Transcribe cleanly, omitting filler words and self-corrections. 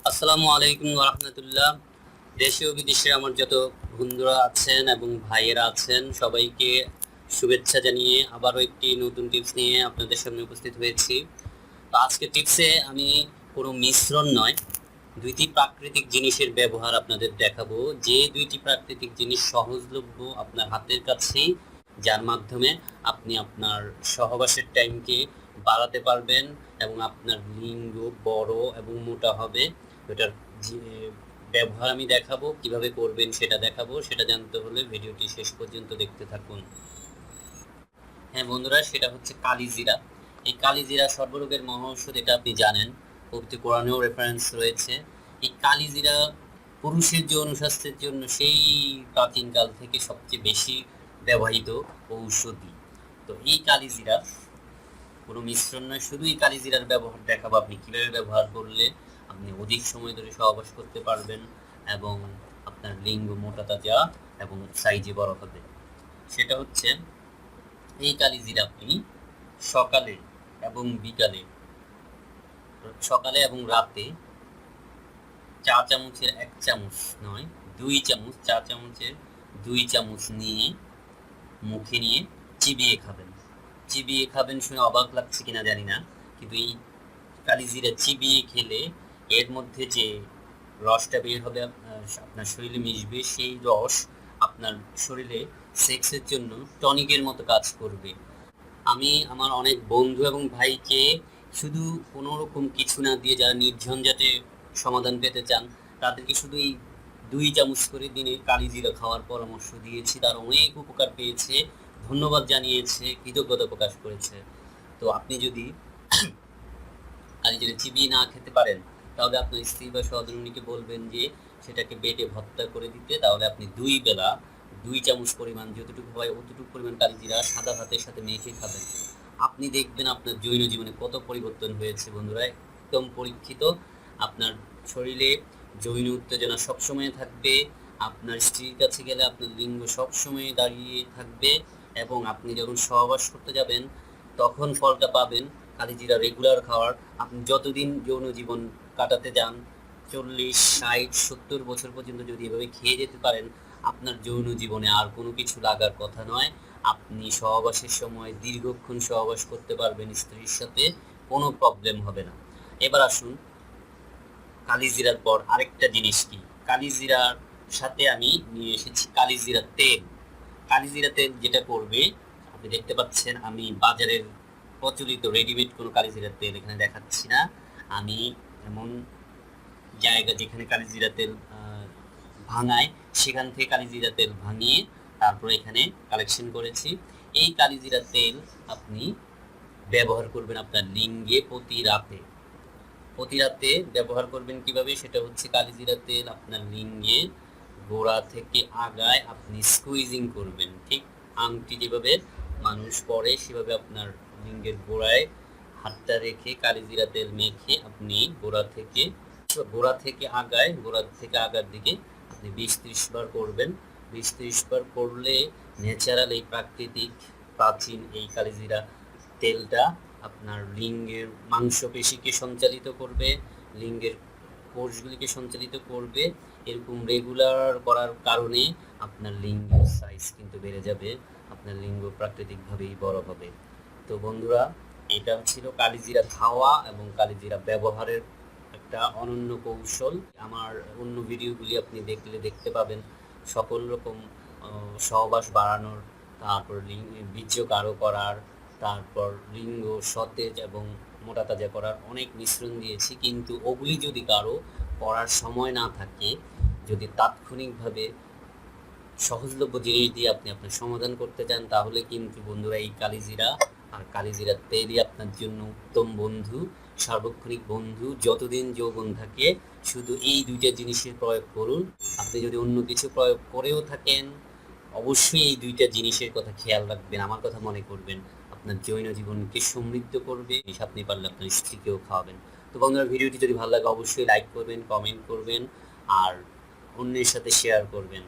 আসসালামু আলাইকুম রাহমাতুল্লাহ। দেশে ও বিদেশে আমার যত বন্ধুরা আছেন এবং ভাইয়েরা আছেন সবাইকে শুভেচ্ছা জানিয়ে আবারও একটি নতুন টিপস নিয়ে আপনাদের সামনে উপস্থিত হয়েছি। তো আজকে টিপসে আমি কোনো মিশ্রণ নয়, দুইটি প্রাকৃতিক জিনিসের ব্যবহার আপনাদের দেখাবো। যে দুইটি প্রাকৃতিক জিনিস সহজলভ্য আপনার হাতের কাছেই, যার মাধ্যমে আপনি আপনার সহবাসের টাইমকে বাড়াতে পারবেন এবং আপনার লিঙ্গ বড় এবং মোটা হবে। এটার যে ব্যবহার আমি দেখাবো, কিভাবে করবেন সেটা দেখাবো। সেটা জানতে হলে ভিডিওটি শেষ পর্যন্ত দেখতে থাকুন। হ্যাঁ বন্ধুরা, সেটা হচ্ছে কালিজিরা। এই কালিজিরা সর্বরোগের মহৌষধ, এটা আপনি জানেন, পবিত্র কোরআনেও রেফারেন্স রয়েছে। এই কালিজিরা পুরুষের যৌন স্বাস্থ্যের জন্য সেই প্রাচীনকাল থেকে সবচেয়ে বেশি ব্যবহৃত ঔষধি। তো এই কালিজিরা কোনো মিশ্রণ নয়, শুধু এই কালিজিরার ব্যবহার দেখাবো আপনি কীভাবে ব্যবহার করলে আপনি অধিক সময় ধরে সহবাস করতে পারবেন এবং আপনার লিঙ্গ মোটা তাজা এবং সাইজে বড় হবে। সেটা হচ্ছে, এই কালিজিরা আপনি সকালে এবং বিকালে, সকালে এবং রাতে 4 চামচের 1 চামচ নয় 2 চামচ, 4 চামচের 2 চামচ নিয়ে মুখে নিয়ে চিবিয়ে খাবেন। চিবিয়ে খাবেন শুনে অবাক লাগছে কিনা জানি না, কিন্তু এই কালিজিরা চিবিয়ে খেলে এর মধ্যে যে রসটা বের হবে আপনার শরীরে মিশবে, সেই রস আপনার শরীরে সেক্সের জন্য টনিকের মতো কাজ করবে। আমি আমার অনেক বন্ধু এবং ভাইকে শুধু কোনো রকম কিছু না দিয়ে, যারা নির্ঝঞ্ঝাটে সমাধান পেতে চান, তাদেরকে শুধু এই 2 চামচ করে দিনে কালিজিরা খাওয়ার পরামর্শ দিয়েছি। তারা অনেক উপকার পেয়েছে, ধন্যবাদ জানিয়েছে, কৃতজ্ঞতা প্রকাশ করেছে। তো আপনি যদি কালিজিরা চিবিয়ে না খেতে পারেন, তাহলে আপনার স্ত্রী বা সহধর্মিণীকে বলবেন যে সেটাকে বেটে ভর্তা করে দিতে। তাহলে আপনি 2 বেলা 2 চামচ পরিমাণ, যতটুকু হয় অতটুকু পরিমাণ কালিজিরা সাদা ভাতের সাথে মেখে খাবেন। আপনি দেখবেন আপনার জৈন জীবনে কত পরিবর্তন হয়েছে বন্ধুরা, একদম পরীক্ষিত। আপনার শরীরে জৈন উত্তেজনা সবসময় থাকবে, আপনার স্ত্রীর কাছে গেলে আপনার লিঙ্গ সবসময় দাঁড়িয়ে থাকবে এবং আপনি যখন সহবাস করতে যাবেন তখন ফলটা পাবেন। কালিজিরা রেগুলার খাওয়ার, আপনি যতদিন যৌন জীবন কাটাতে যান, 40, 60, 70 বছর পর্যন্ত যদি এভাবে খেয়ে যেতে পারেন, আপনার যৌন জীবনে আর কোনো কিছু লাগার কথা নয়। আপনি সহবাসের সময় দীর্ঘক্ষণ সহবাস করতে পারবেন স্ত্রীর সাথে, কোনো প্রবলেম হবে না। এবার আসুন কালিজিরার পর আরেকটা জিনিস কি, কালিজিরার সাথে আমি নিয়ে এসেছি কালিজিরা তেল। কালিজিরা তেল যেটা করবে, আপনি দেখতে পাচ্ছেন আমি বাজারের প্রচলিত রেডিমেড কোনো কালিজিরার তেল এখানে দেখাচ্ছি না। আমি এমন জায়গা যেখানে কালিজিরা তেল ভাঙায়, সেখান থেকে কালিজিরা তেল ভাঙিয়ে তারপর এখানে কালেকশন করেছি। এই কালিজিরা তেল আপনি ব্যবহার করবেন আপনার লিঙ্গে প্রতি রাতে ব্যবহার করবেন। কিভাবে, সেটা হচ্ছে কালিজিরা তেল আপনার লিঙ্গে গোড়া থেকে আগায় আপনি স্কুইজিং করবেন। ঠিক আংটি যেভাবে মানুষ পরে সেভাবে আপনার লিঙ্গের গোড়ায় হাতটা রেখে কালিজিরা তেল মেখে আপনি গোড়া থেকে আগার দিকে আপনি 20-30 বার করবেন। 20-30 বার করলে ন্যাচারাল এই প্রাকৃতিক প্রাচীন এই কালিজিরা তেলটা আপনার লিঙ্গের মাংসপেশিকে সঞ্চালিত করবে, লিঙ্গের কোষগুলিকে সঞ্চালিত করবে। এরকম রেগুলার করার কারণে আপনার লিঙ্গের সাইজ কিন্তু বেড়ে যাবে, আপনার লিঙ্গ প্রাকৃতিকভাবেই বড় হবে। তো বন্ধুরা, এটা ছিল কালিজিরা খাওয়া এবং কালিজিরা ব্যবহারের একটা অনন্য কৌশল। আমার অন্য ভিডিওগুলি আপনি দেখতে পাবেন সকল রকম সহবাস বাড়ানোর, তারপর বীর্য গাঢ় করার, তারপর লিঙ্গ সতেজ এবং মোটা তাজা করার অনেক মিশ্রণ দিয়েছি। কিন্তু ওগুলি যদি কারো করার সময় না থাকে, যদি তাৎক্ষণিকভাবে সহজলভ্য জিনিস দিয়ে আপনি আপনার সমাধান করতে চান, তাহলে কিন্তু বন্ধুরা এই কালিজিরা আর কালিজিরার তেলই আপনার জন্য উত্তম বন্ধু, সার্বক্ষণিক বন্ধু। যতদিন যৌবন থাকে শুধু এই 2টা জিনিসের প্রয়োগ করুন। আপনি যদি অন্য কিছু প্রয়োগ করেও থাকেন, অবশ্যই এই 2টা জিনিসের কথা খেয়াল রাখবেন, আমার কথা মনে করবেন। আপনার যৌন জীবনকে সমৃদ্ধ করবে, আপনি পারলে আপনার স্ত্রীকেও খাওয়াবেন। তো বন্ধুরা, ভিডিওটি যদি ভালো লাগে অবশ্যই লাইক করবেন, কমেন্ট করবেন আর অন্যের সাথে শেয়ার করবেন।